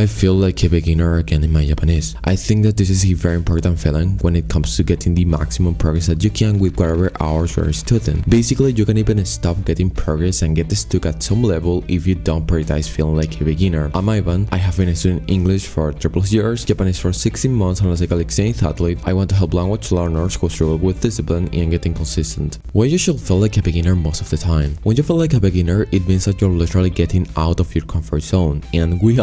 I feel like a beginner again in my Japanese. I think that this is a very important feeling when it comes to getting the maximum progress that you can with whatever hours you're studying. Basically, you can even stop getting progress and get stuck at some level if you don't prioritize feeling like a beginner. I'm Ivan. I have been studying English for 3+ years, Japanese for 16 months, and as a Calisthenics athlete, I want to help language learners who struggle with discipline and getting consistent. Why you should feel like a beginner most of the time? When you feel like a beginner, it means that you're literally getting out of your comfort zone, and we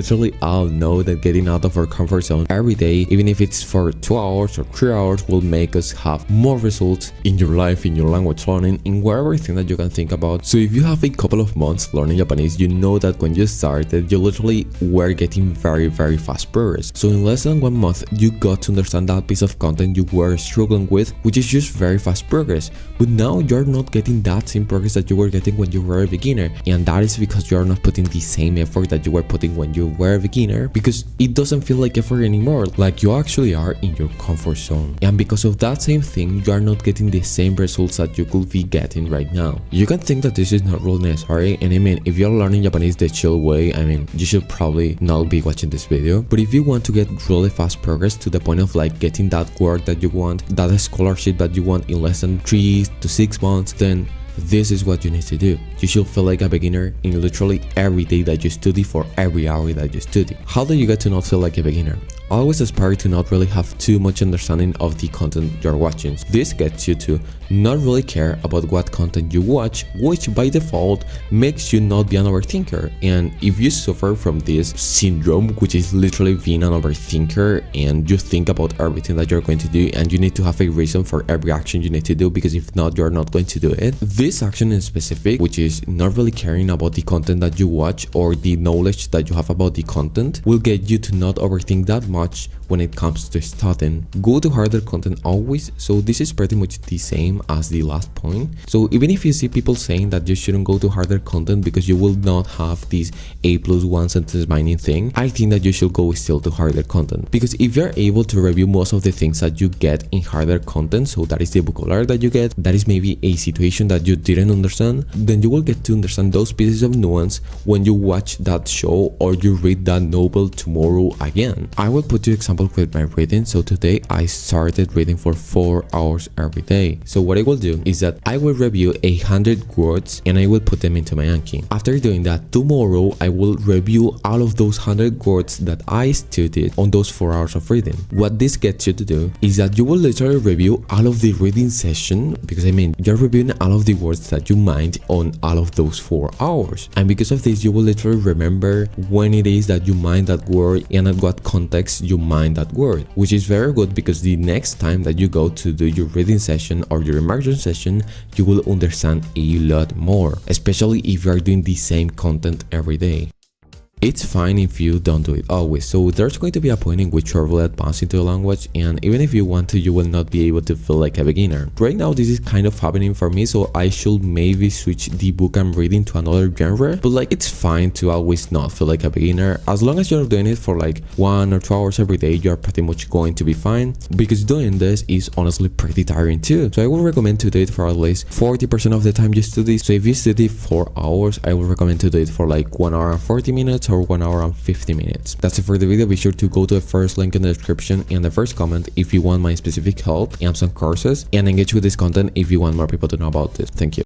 literally all know that getting out of our comfort zone every day, even if it's for 2 hours or 3 hours, will make us have more results in your life, in your language learning, in whatever thing that you can think about. So if you have a couple of months learning Japanese, you know that when you started, you literally were getting very fast progress. So in less than 1 month, you got to understand that piece of content you were struggling with, which is just very fast progress. But now you're not getting that same progress that you were getting when you were a beginner, and that is because you're not putting the same effort that you were putting when you were a beginner, because it doesn't feel like effort anymore, like you actually are in your comfort zone. And because of that same thing, you are not getting the same results that you could be getting right now. You can think that this is not really necessary, and I mean, if you're learning Japanese the chill way, I mean, you should probably not be watching this video. But if you want to get really fast progress to the point of like getting that work that you want, that scholarship that you want in less than 3 to 6 months, then this is what you need to do. You should feel like a beginner in literally every day that you study, for every hour that you study. How do you get to not feel like a beginner? Always aspire to not really have too much understanding of the content you're watching. This gets you to not really care about what content you watch, which by default makes you not be an overthinker. And if you suffer from this syndrome, which is literally being an overthinker, and you think about everything that you're going to do, and you need to have a reason for every action you need to do, because if not, you're not going to do it. This action in specific, which is not really caring about the content that you watch or the knowledge that you have about the content, will get you to not overthink that much when it comes to studying. Go to harder content always. So this is pretty much the same as the last point. So even if you see people saying that you shouldn't go to harder content because you will not have this A+1 sentence mining thing, I think that you should go still to harder content, because if you're able to review most of the things that you get in harder content, so that is the vocabulary that you get, that is maybe a situation that you didn't understand, then you will get to understand those pieces of nuance when you watch that show or you read that novel tomorrow again. I will put you example with my reading. So today I started reading for 4 hours every day. So what I will do is that I will review 100 words and I will put them into my Anki. After doing that, tomorrow I will review all of those 100 words that I studied on those 4 hours of reading. What this gets you to do is that you will literally review all of the reading session, because I mean, you're reviewing all of the words that you mined on all of those 4 hours. And because of this, you will literally remember when it is that you mined that word and at what context you mined that word, which is very good, because the next time that you go to do your reading session or your immersion session, you will understand a lot more, especially if you are doing the same content every day. It's fine if you don't do it always, so there's going to be a point in which you're really advanced into a language, and even if you want to, you will not be able to feel like a beginner. Right now this is kind of happening for me, so I should maybe switch the book I'm reading to another genre, but like it's fine to always not feel like a beginner. As long as you're doing it for like 1 or 2 hours every day, you're pretty much going to be fine, because doing this is honestly pretty tiring too. So I would recommend to do it for at least 40% of the time you study. So if you study 4 hours, I would recommend to do it for like 1 hour and 40 minutes or 1 hour and 50 minutes. That's it for the video. Be sure to go to the first link in the description and the first comment if you want my specific help and some courses, and engage with this content if you want more people to know about this. Thank you.